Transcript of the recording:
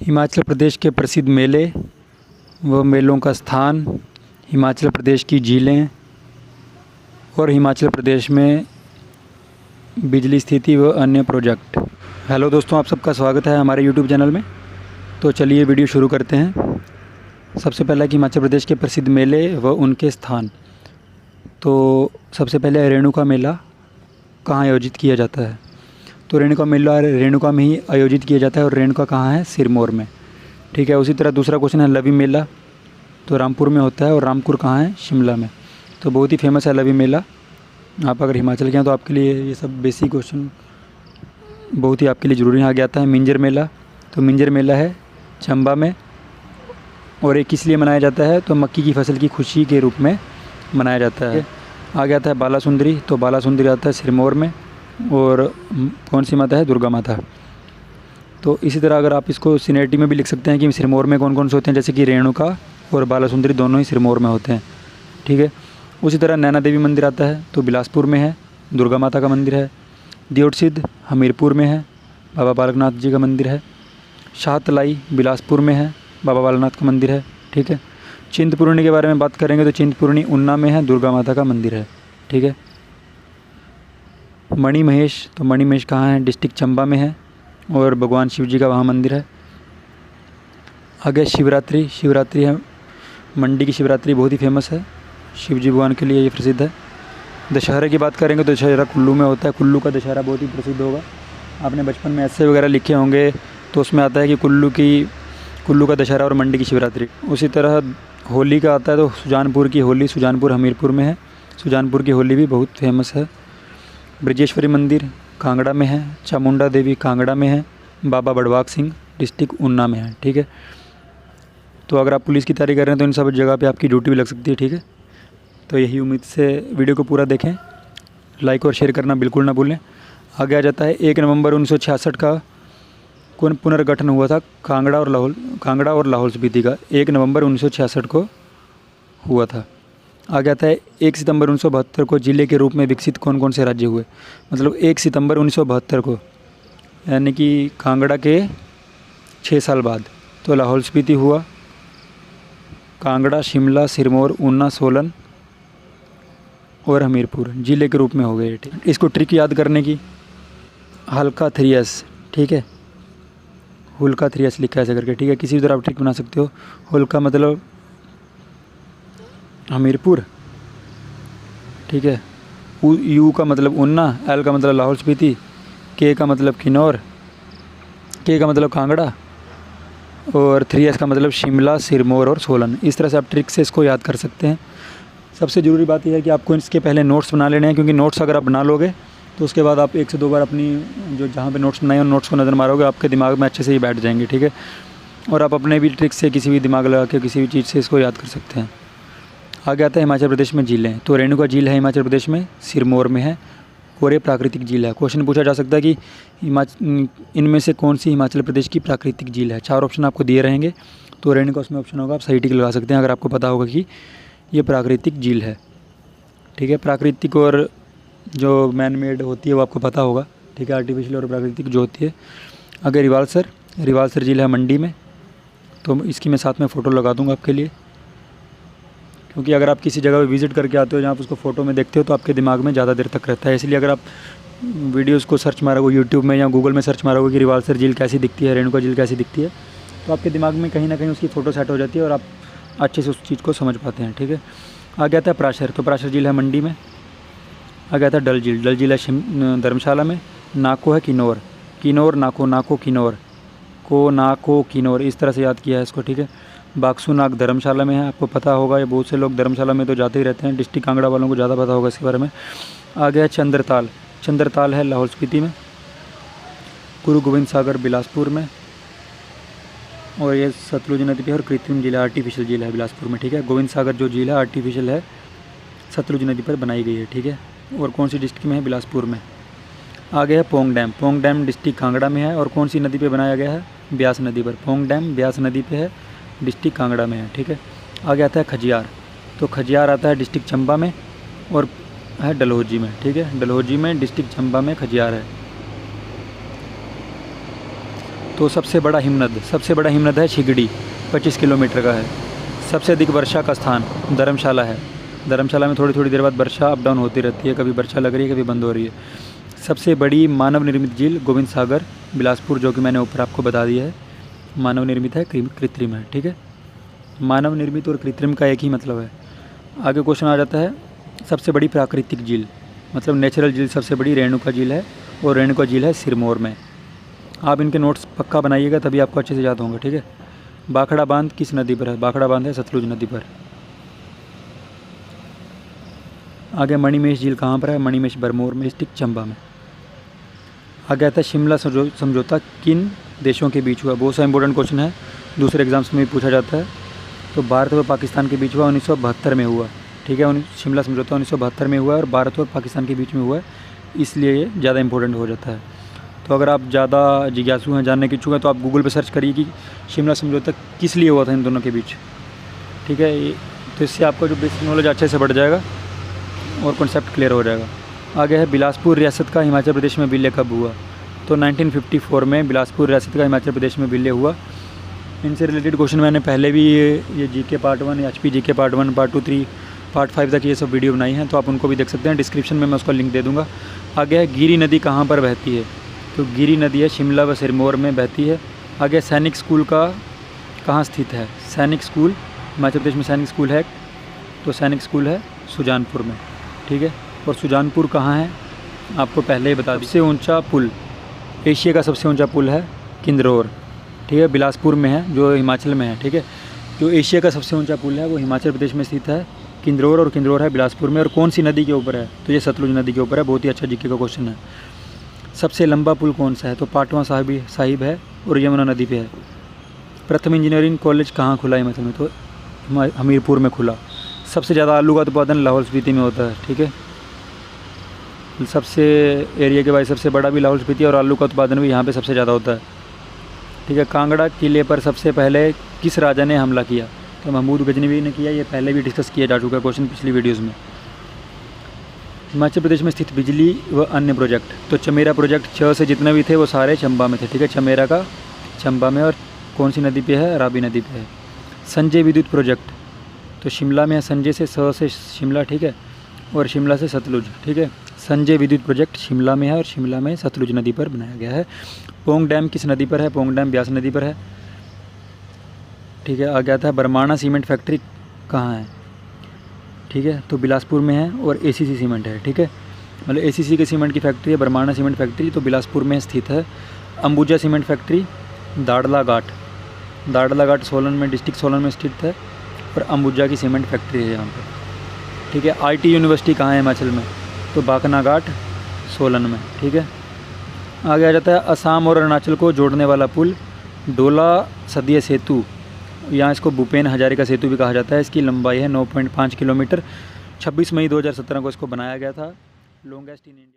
हिमाचल प्रदेश के प्रसिद्ध मेले व मेलों का स्थान, हिमाचल प्रदेश की झीलें और हिमाचल प्रदेश में बिजली स्थिति व अन्य प्रोजेक्ट। हेलो दोस्तों, आप सबका स्वागत है हमारे यूट्यूब चैनल में। तो चलिए वीडियो शुरू करते हैं। सबसे पहला कि हिमाचल प्रदेश के प्रसिद्ध मेले व उनके स्थान। तो सबसे पहले रेणुका मेला कहाँ आयोजित किया जाता है। तो रेणुका मेला रेणुका में ही आयोजित किया जाता है और रेणुका कहाँ है, सिरमौर में। ठीक है। उसी तरह दूसरा क्वेश्चन है लवी मेला, तो रामपुर में होता है और रामपुर कहाँ है, शिमला में। तो बहुत ही फेमस है लवी मेला। आप अगर हिमाचल के हैं तो आपके लिए ये सब बेसिक क्वेश्चन बहुत ही आपके लिए ज़रूरी है। आगे आता है मिंजर मेला। तो मिंजर मेला है चंबा में और ये किस लिए मनाया जाता है, तो मक्की की फसल की खुशी के रूप में मनाया जाता है। आगे आता है बालासुंदरी। तो बालासुंदरी आता है सिरमौर में और कौन सी माता है, दुर्गा माता। तो इसी तरह अगर आप इसको सिनेरिटी में भी लिख सकते हैं कि सिरमौर में कौन कौन से होते हैं, जैसे कि रेणुका और बालासुंदरी दोनों ही सिरमौर में होते हैं। ठीक है। उसी तरह नैना देवी मंदिर आता है, तो बिलासपुर में है, दुर्गा माता का मंदिर है। दियोटसिद्ध हमीरपुर में है, बाबा बालकनाथ जी का मंदिर है। शाहतलाई बिलासपुर में है, बाबा बालकनाथ का मंदिर है। ठीक है। चिंतपूर्णी के बारे में बात करेंगे तो चिंतपूर्णी ऊना में है, दुर्गा माता का मंदिर है। ठीक है। मणि महेश, तो मणि महेश कहाँ है, डिस्ट्रिक्ट चंबा में है और भगवान शिव जी का वहाँ मंदिर है। आगे शिवरात्रि। शिवरात्रि है मंडी की शिवरात्रि, बहुत ही फेमस है, शिव जी भगवान के लिए ये प्रसिद्ध है। दशहरा की बात करेंगे तो दशहरा कुल्लू में होता है। कुल्लू का दशहरा बहुत ही प्रसिद्ध होगा। आपने बचपन में ऐसे वगैरह लिखे होंगे, तो उसमें आता है कि कुल्लू का दशहरा और मंडी की शिवरात्रि। उसी तरह होली का आता है, तो सुजानपुर की होली, सुजानपुर हमीरपुर में है, सुजानपुर की होली भी बहुत फेमस है। ब्रजेश्वरी मंदिर कांगड़ा में है, चामुंडा देवी कांगड़ा में है, बाबा बड़वाग सिंह डिस्ट्रिक्ट ऊना में है। ठीक है। तो अगर आप पुलिस की तैयारी कर रहे हैं तो इन सब जगह पे आपकी ड्यूटी भी लग सकती है। ठीक है। तो यही उम्मीद से वीडियो को पूरा देखें, लाइक और शेयर करना बिल्कुल ना भूलें। आगे आ जाता है 1 नवंबर 1966 का कौन पुनर्गठन हुआ था कांगड़ा और लाहौल स्पीति का। 1 नवंबर 1966 को हुआ था। आगे आता है 1 सितंबर 1972 को ज़िले के रूप में विकसित कौन कौन से राज्य हुए। मतलब 1 सितंबर 1972 को, यानी कि कांगड़ा के 6 साल बाद। तो लाहौल स्पीति हुआ, कांगड़ा, शिमला, सिरमौर, ऊना, सोलन और हमीरपुर ज़िले के रूप में हो गए। ठीक। इसको ट्रिक याद करने की, हल्का 3S। ठीक है। हुल्का 3S लिखा है ऐसे करके। ठीक है। किसी भी तरह आप ट्रिक बना सकते हो। हुल्का मतलब हमीरपुर। ठीक है। यू का मतलब ऊना, एल का मतलब लाहौल स्पीति, के का मतलब किन्नौर, के का मतलब कांगड़ा और 3S का मतलब शिमला, सिरमौर और सोलन। इस तरह से आप ट्रिक से इसको याद कर सकते हैं। सबसे ज़रूरी बात यह है कि आपको इसके पहले नोट्स बना लेने हैं, क्योंकि नोट्स अगर आप बना लोगे तो उसके बाद आप 1 से 2 बार अपनी जो जहाँ पे नोट्स बनाए उन नोट्स को नज़र मारोगे, आपके दिमाग में अच्छे से ही बैठ जाएंगे। ठीक है। और आप अपने भी ट्रिक से किसी भी दिमाग लगा के किसी भी चीज़ से इसको याद कर सकते हैं। आगे आता है हिमाचल प्रदेश में झीलें। तो रेणुका झील है हिमाचल प्रदेश में, सिरमौर में है और ये प्राकृतिक झील है। क्वेश्चन पूछा जा सकता है कि इनमें से कौन सी हिमाचल प्रदेश की प्राकृतिक झील है। 4 ऑप्शन आपको दिए रहेंगे, तो रेणुका उसमें ऑप्शन होगा। आप सही टिक लगा सकते हैं अगर आपको पता होगा कि ये प्राकृतिक झील है। ठीक है। प्राकृतिक और जो मैन मेड होती है वो आपको पता होगा। ठीक है। आर्टिफिशियल और प्राकृतिक जो होती है। आगे रिवालसर झील है मंडी में, तो इसकी मैं साथ में फ़ोटो लगा दूँगा आपके लिए, क्योंकि अगर आप किसी जगह पे विज़िट करके आते हो जहाँ आप उसको फ़ोटो में देखते हो तो आपके दिमाग में ज़्यादा देर तक रहता है। इसलिए अगर आप वीडियोज़ को सर्च मारोगे यूट्यूब में या गूगल में सर्च मारोगे कि रिवालसर झील कैसी दिखती है, रेणुका झील कैसी दिखती है, तो आपके दिमाग में कहीं ना कहीं उसकी फ़ोटो सेट हो जाती है और आप अच्छे से उस चीज़ को समझ पाते हैं। ठीक है। आगे आता है प्राशर। तो प्राशर झील है मंडी में। आगे आता है डल झील है धर्मशाला में। नाको है किन्नौर, नाको किन्नौर, नाको किन्नौर, इस तरह से याद किया है इसको। ठीक है। बाक्सू नाग धर्मशाला में है, आपको पता होगा। ये बहुत से लोग धर्मशाला में तो जाते ही रहते हैं, डिस्ट्रिक्ट कांगड़ा वालों को ज़्यादा पता होगा इसके बारे में। आगे है चंद्रताल है लाहौल स्पीति में। गुरु गोविंद सागर बिलासपुर में और ये सतलुज नदी पे और कृत्रिम झील है, आर्टिफिशियल झील है बिलासपुर में। ठीक है। गोविंद सागर जो झील है आर्टिफिशियल है, सतलुज नदी पर बनाई गई है। ठीक है। और कौन सी डिस्ट्रिक्ट में है, बिलासपुर में। आगे है पोंग डैम डिस्ट्रिक्ट कांगड़ा में है और कौन सी नदी पे बनाया गया है, ब्यास नदी पर। पोंग डैम ब्यास नदी पे है, डिस्ट्रिक्ट कांगड़ा में है। ठीक है। आगे आता है खजियार। तो खजियार आता है डिस्ट्रिक्ट चंबा में और है डलहौजी में। ठीक है। डलहौजी में डिस्ट्रिक्ट चंबा में खजियार है। तो सबसे बड़ा हिमनद है शिगड़ी, 25 किलोमीटर का है। सबसे अधिक वर्षा का स्थान धर्मशाला है। धर्मशाला में थोड़ी थोड़ी देर बाद वर्षा अप डाउन होती रहती है, कभी वर्षा लग रही है, कभी बंद हो रही है। सबसे बड़ी मानव निर्मित झील गोविंद सागर बिलासपुर, जो कि मैंने ऊपर आपको बता दिया है। मानव निर्मित है, कृत्रिम है, ठीक है। मानव निर्मित और कृत्रिम का एक ही मतलब है। आगे क्वेश्चन आ जाता है, सबसे बड़ी प्राकृतिक झील मतलब नेचुरल झील सबसे बड़ी रेणुका झील है, और रेणुका झील है सिरमौर में। आप इनके नोट्स पक्का बनाइएगा, तभी आपको अच्छे से याद होंगे, ठीक है। भाखड़ा बांध किस नदी पर है? भाखड़ा बांध है सतलुज नदी पर। आगे मणिमहेश झील कहाँ पर है? मणिमहेश भरमौर में डिस्ट्रिक्ट चंबा में। आगे आता है शिमला समझौता किन देशों के बीच हुआ? बहुत सा इंपॉर्टेंट क्वेश्चन है, दूसरे एग्जाम्स में भी पूछा जाता है। तो भारत और पाकिस्तान के बीच हुआ 1972 में हुआ, ठीक है। शिमला समझौता 1972 में हुआ और भारत और पाकिस्तान के बीच में हुआ है, इसलिए ये ज़्यादा इंपॉर्टेंट हो जाता है। तो अगर आप ज़्यादा जिज्ञासु हैं, जानने की इच्छुक हैं, तो आप गूगल पर सर्च करिए कि शिमला समझौता किस लिए हुआ था इन दोनों के बीच, ठीक है। तो इससे आपका जो बेसिक नॉलेज अच्छे से बढ़ जाएगा और कॉन्सेप्ट क्लियर हो जाएगा। आगे है बिलासपुर रियासत का हिमाचल प्रदेश में विलय कब हुआ? तो 1954 में बिलासपुर रियासत का हिमाचल प्रदेश में विलय हुआ। इनसे रिलेटेड क्वेश्चन मैंने पहले भी ये GK part 1, HP GK part 1, part 2, 3, part 5 तक ये सब वीडियो बनाई हैं, तो आप उनको भी देख सकते हैं। डिस्क्रिप्शन में मैं उसका लिंक दे दूँगा। आगे है गिरी नदी कहाँ पर बहती है? तो गिरी नदी है शिमला व सिरमौर में बहती है। आगे सैनिक स्कूल का कहाँ स्थित है? सैनिक स्कूल हिमाचल प्रदेश में सैनिक स्कूल है, तो सैनिक स्कूल है सुजानपुर में, ठीक है। और सुजानपुर कहाँ है आपको पहले ही बता दी। सबसे ऊंचा पुल, एशिया का सबसे ऊंचा पुल है किन्नौर, ठीक है, बिलासपुर में है, जो हिमाचल में है, ठीक है। जो एशिया का सबसे ऊंचा पुल है वो हिमाचल प्रदेश में स्थित है किन्नौर, और किन्नौर है बिलासपुर में। और कौन सी नदी के ऊपर है? तो ये सतलुज नदी के ऊपर है। बहुत ही अच्छा जीके का क्वेश्चन है। सबसे लंबा पुल कौन सा है? तो पाटवा साहिब है और यमुना नदी पे है। प्रथम इंजीनियरिंग कॉलेज कहाँ खुला हिमाचल में? तो हमीरपुर में खुला। सबसे ज़्यादा आलू का उत्पादन लाहौल स्पीति में होता है, ठीक है। सबसे एरिया के वाइज सबसे बड़ा भी लाहौल स्पीति, और आलू का उत्पादन भी यहाँ पे सबसे ज़्यादा होता है, ठीक है। कांगड़ा किले पर सबसे पहले किस राजा ने हमला किया? तो महमूद गजनवी ने किया। ये पहले भी डिस्कस किया जा चुका है क्वेश्चन पिछली वीडियोज़ में। हिमाचल प्रदेश में स्थित बिजली व अन्य प्रोजेक्ट, तो चमेरा प्रोजेक्ट 6 से जितने भी थे वो सारे चंबा में थे, ठीक है। चमेरा का चंबा में, और कौन सी नदी पे है? रावी नदी पे है। संजय विद्युत प्रोजेक्ट तो शिमला में है, संजय से शिमला, ठीक है, और शिमला से सतलुज, ठीक है। संजय विद्युत प्रोजेक्ट शिमला में है और शिमला में सतलुज नदी पर बनाया गया है। पोंग डैम किस नदी पर है? पोंग डैम ब्यास नदी पर है, ठीक है। आगे आता है बरमाणा सीमेंट फैक्ट्री कहाँ है? ठीक है, तो बिलासपुर में है, और ACC सीमेंट है, ठीक है। मतलब ACC के सीमेंट की फैक्ट्री है बरमाणा सीमेंट फैक्ट्री, तो बिलासपुर में स्थित है। अंबुजा सीमेंट फैक्ट्री दाड़ला घाट सोलन में, डिस्ट्रिक्ट सोलन में स्थित है, और अंबुजा की सीमेंट फैक्ट्री है यहाँ पर, ठीक है। IT यूनिवर्सिटी कहाँ है हिमाचल में? तो बाकना घाट सोलन में, ठीक है। आगे आ जाता है असम और अरुणाचल को जोड़ने वाला पुल डोला सदिया सेतु, यहाँ इसको भूपेन हजारिका सेतु भी कहा जाता है। इसकी लंबाई है 9.5 किलोमीटर। 26 मई 2017 को इसको बनाया गया था। Longest in India.